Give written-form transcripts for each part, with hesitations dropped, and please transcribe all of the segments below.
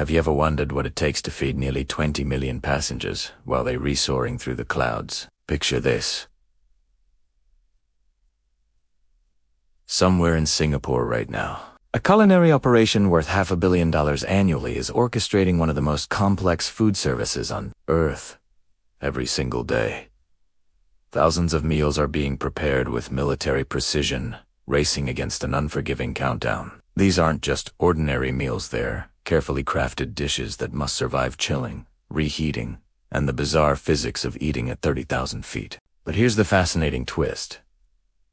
Have you ever wondered what it takes to feed nearly 20 million passengers while they re-soaring through the clouds? Picture this. Somewhere in Singapore right now, a culinary operation worth $500 million annually is orchestrating one of the most complex food services on Earth every single day. Thousands of meals are being prepared with military precision, racing against an unforgiving countdown. These aren't just ordinary meals, they're carefully crafted dishes that must survive chilling, reheating, and the bizarre physics of eating at 30,000 feet. But here's the fascinating twist.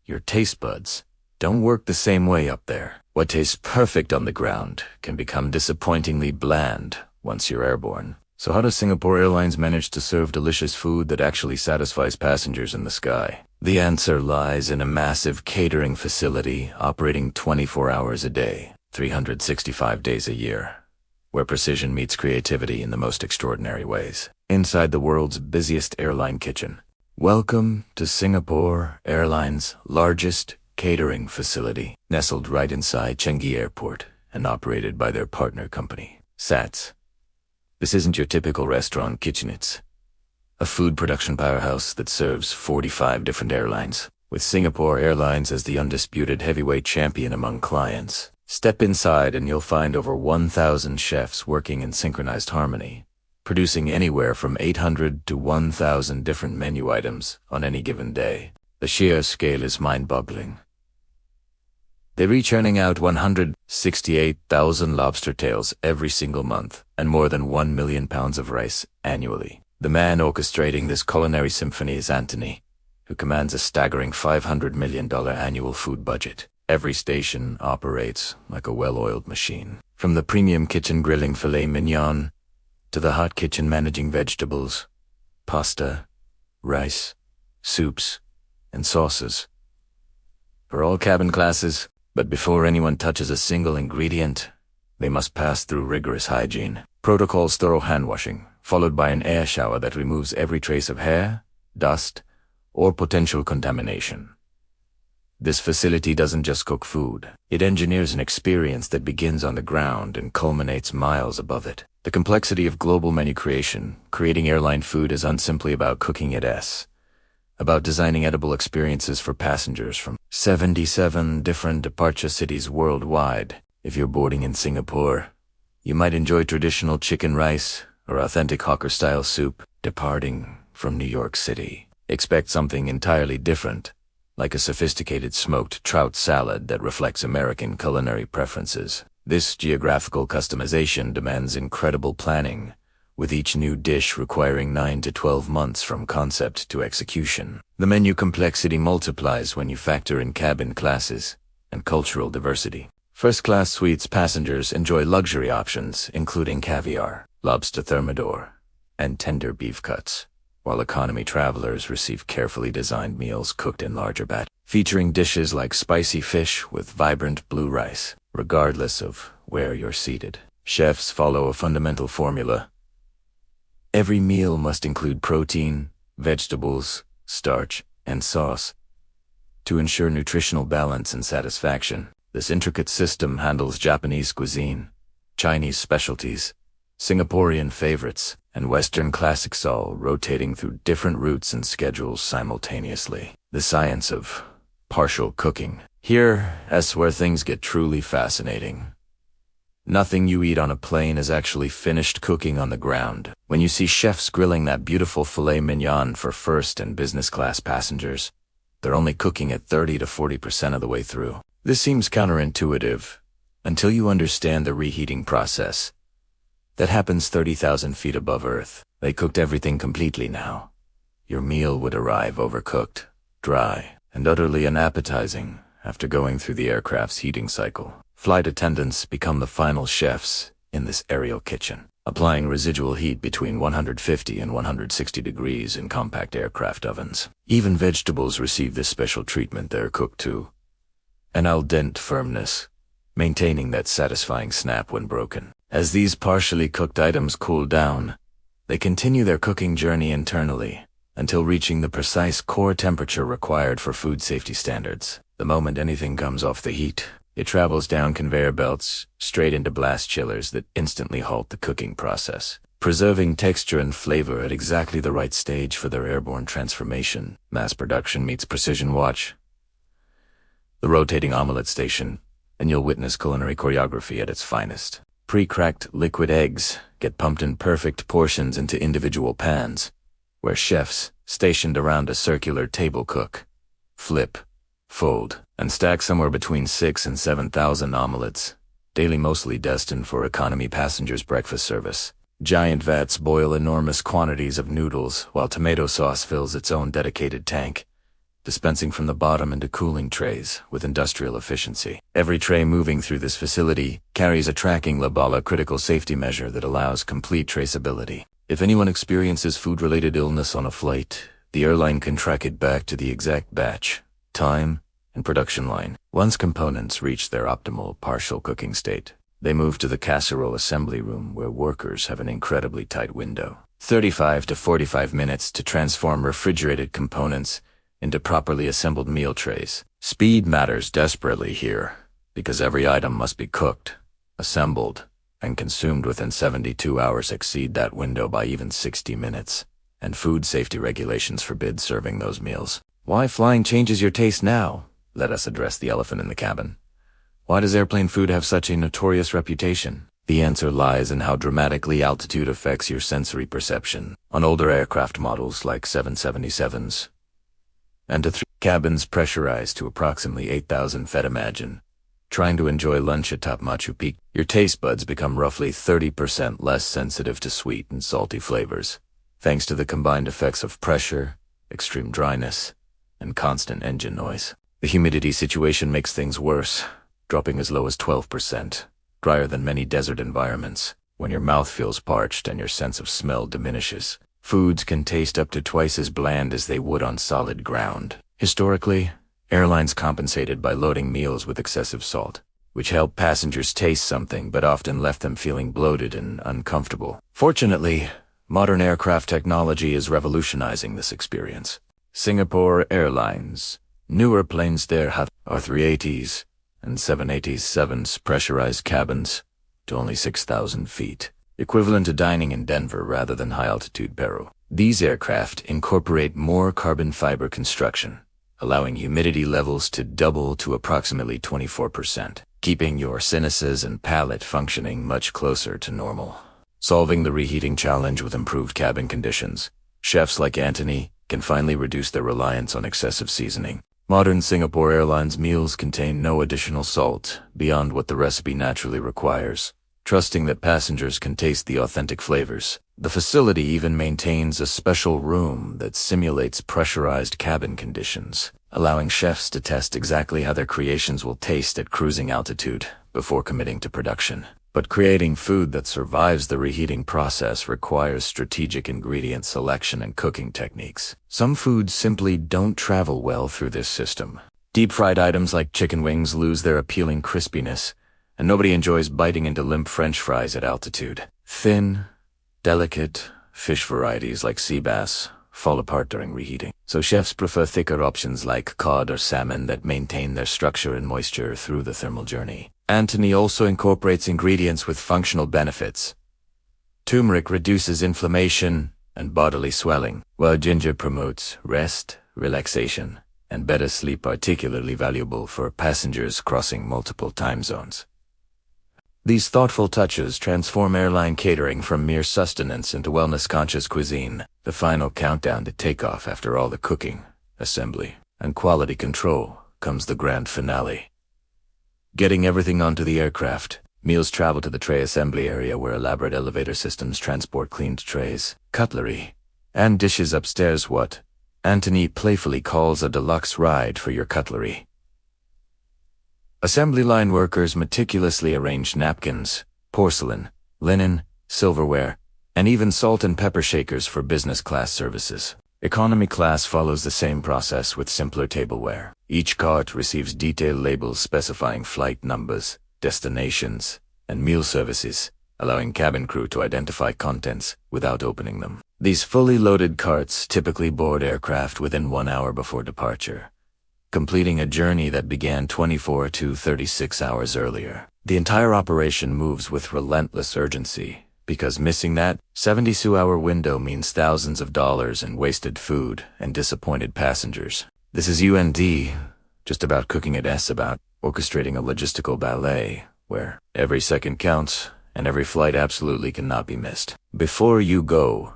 Your taste buds don't work the same way up there. What tastes perfect on the ground can become disappointingly bland once you're airborne. So how does Singapore Airlines manage to serve delicious food that actually satisfies passengers in the sky? The answer lies in a massive catering facility operating 24 hours a day, 365 days a year, where precision meets creativity in the most extraordinary ways. Inside the world's busiest airline kitchen. Welcome to Singapore Airlines' largest catering facility, nestled right inside Changi Airport and operated by their partner company, SATS. This isn't your typical restaurant kitchen, it's a food production powerhouse that serves 45 different airlines, with Singapore Airlines as the undisputed heavyweight champion among clients. Step inside and you'll find over 1,000 chefs working in synchronized harmony, producing anywhere from 800 to 1,000 different menu items on any given day. The sheer scale is mind-boggling. They're churning out 168,000 lobster tails every single month and more than 1 million pounds of rice annually. The man orchestrating this culinary symphony is Anthony, who commands a staggering $500 million annual food budget. Every station operates like a well-oiled machine. From the premium kitchen grilling filet mignon to the hot kitchen managing vegetables, pasta, rice, soups, and sauces. For all cabin classes. But before anyone touches a single ingredient, they must pass through rigorous hygiene. Protocols: thorough hand washing, followed by an air shower that removes every trace of hair, dust, or potential contamination. This facility doesn't just cook food. It engineers an experience that begins on the ground and culminates miles above it. The complexity of global menu creation, creating airline food, is simply about cooking it about designing edible experiences for passengers from 77 different departure cities worldwide. If you're boarding in Singapore, you might enjoy traditional chicken rice or authentic hawker-style soup. Departing from New York City, expect something entirely different, like a sophisticated smoked trout salad that reflects American culinary preferences. This geographical customization demands incredible planning, with each new dish requiring 9 to 12 months from concept to execution. The menu complexity multiplies when you factor in cabin classes and cultural diversity. First-class suites passengers enjoy luxury options, including caviar, lobster thermidor, and tender beef cuts, while economy travelers receive carefully designed meals cooked in larger batches, featuring dishes like spicy fish with vibrant blue rice, regardless of where you're seated. Chefs follow a fundamental formula. Every meal must include protein, vegetables, starch, and sauce to ensure nutritional balance and satisfaction. This intricate system handles Japanese cuisine, Chinese specialties, Singaporean favorites, and Western classics, all rotating through different routes and schedules simultaneously. The science of partial cooking. Here's where things get truly fascinating. Nothing you eat on a plane is actually finished cooking on the ground. When you see chefs grilling that beautiful filet mignon for first and business class passengers, they're only cooking at 30 to 40% of the way through. This seems counterintuitive until you understand the reheating process that happens 30,000 feet above Earth. They cooked everything completely now. Your meal would arrive overcooked, dry, and utterly unappetizing after going through the aircraft's heating cycle. Flight attendants become the final chefs in this aerial kitchen, applying residual heat between 150 and 160 degrees in compact aircraft ovens. Even vegetables receive this special treatment. They're cooked to an al dente firmness, maintaining that satisfying snap when broken. As these partially cooked items cool down, they continue their cooking journey internally until reaching the precise core temperature required for food safety standards. The moment anything comes off the heat, It travels down conveyor belts, straight into blast chillers that instantly halt the cooking process, preserving texture and flavor at exactly the right stage for their airborne transformation. Mass production meets precision. Watch the rotating omelette station, and you'll witness culinary choreography at its finest. Pre-cracked liquid eggs get pumped in perfect portions into individual pans, where chefs, stationed around a circular table, cook, flip, fold, and stack somewhere between 6,000 and 7,000 omelettes, daily, mostly destined for economy passengers' breakfast service. Giant vats boil enormous quantities of noodles, while tomato sauce fills its own dedicated tank, dispensing from the bottom into cooling trays with industrial efficiency. Every tray moving through this facility carries a tracking label, a critical safety measure that allows complete traceability. If anyone experiences food-related illness on a flight, the airline can track it back to the exact batch, time, and production line. Once components reach their optimal partial cooking state, they move to the casserole assembly room, where workers have an incredibly tight window, 35 to 45 minutes, to transform refrigerated components into properly assembled meal trays. Speed matters desperately here, because every item must be cooked, assembled, and consumed within 72 hours. Exceed that window by even 60 minutes, and food safety regulations forbid serving those meals. Why flying changes your taste now? Let us address the elephant in the cabin. Why does airplane food have such a notorious reputation? The answer lies in how dramatically altitude affects your sensory perception. On older aircraft models like 777s, and to cabins pressurized to approximately 8,000 feet. Imagine trying to enjoy lunch atop Machu Picchu. Your taste buds become roughly 30% less sensitive to sweet and salty flavors, thanks to the combined effects of pressure, extreme dryness, and constant engine noise. The humidity situation makes things worse, dropping as low as 12%, drier than many desert environments. When your mouth feels parched and your sense of smell diminishes, foods can taste up to twice as bland as they would on solid ground. Historically, airlines compensated by loading meals with excessive salt, which helped passengers taste something but often left them feeling bloated and uncomfortable. Fortunately, modern aircraft technology is revolutionizing this experience. Singapore Airlines newer planes there have A380s and 787s pressurized cabins to only 6,000 feet, equivalent to dining in Denver rather than high-altitude Peru. These aircraft incorporate more carbon fiber construction, allowing humidity levels to double to approximately 24%, keeping your sinuses and palate functioning much closer to normal. Solving the reheating challenge with improved cabin conditions, chefs like Anthony can finally reduce their reliance on excessive seasoning. Modern Singapore Airlines meals contain no additional salt beyond what the recipe naturally requires, trusting that passengers can taste the authentic flavors. The facility even maintains a special room that simulates pressurized cabin conditions, allowing chefs to test exactly how their creations will taste at cruising altitude before committing to production. But creating food that survives the reheating process requires strategic ingredient selection and cooking techniques. Some foods simply don't travel well through this system. Deep-fried items like chicken wings lose their appealing crispiness, and nobody enjoys biting into limp French fries at altitude. Thin, delicate fish varieties like sea bass fall apart during reheating, so chefs prefer thicker options like cod or salmon that maintain their structure and moisture through the thermal journey. Anthony also incorporates ingredients with functional benefits. Turmeric reduces inflammation and bodily swelling, while ginger promotes rest, relaxation, and better sleep, particularly valuable for passengers crossing multiple time zones. These thoughtful touches transform airline catering from mere sustenance into wellness-conscious cuisine, the final countdown to takeoff. After all the cooking, assembly, and quality control comes the grand finale. Getting everything onto the aircraft, meals travel to the tray assembly area where elaborate elevator systems transport cleaned trays, cutlery, and dishes upstairs, what Anthony playfully calls a deluxe ride for your cutlery. Assembly line workers meticulously arrange napkins, porcelain, linen, silverware, and even salt and pepper shakers for business class services. Economy class follows the same process with simpler tableware. Each cart receives detailed labels specifying flight numbers, destinations, and meal services, allowing cabin crew to identify contents without opening them. These fully loaded carts typically board aircraft within 1 hour before departure, completing a journey that began 24 to 36 hours earlier. The entire operation moves with relentless urgency, because missing that 72-hour window means thousands of dollars in wasted food and disappointed passengers. This is UND, just about cooking it, S about orchestrating a logistical ballet, where every second counts and every flight absolutely cannot be missed. Before you go,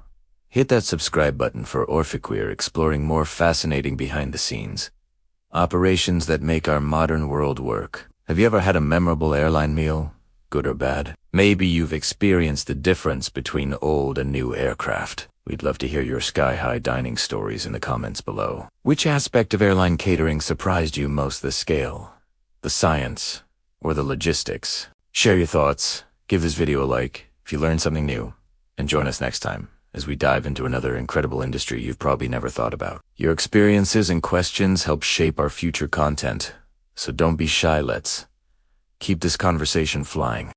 hit that subscribe button for Orphiqueer, exploring more fascinating behind-the-scenes operations that make our modern world work. Have you ever had a memorable airline meal, good or bad? Maybe you've experienced the difference between old and new aircraft. We'd love to hear your sky-high dining stories in the comments below. Which aspect of airline catering surprised you most? The scale, the science, or the logistics? Share your thoughts, give this video a like if you learned something new, and join us next time as we dive into another incredible industry you've probably never thought about. Your experiences and questions help shape our future content, so don't be shy. Let's keep this conversation flying.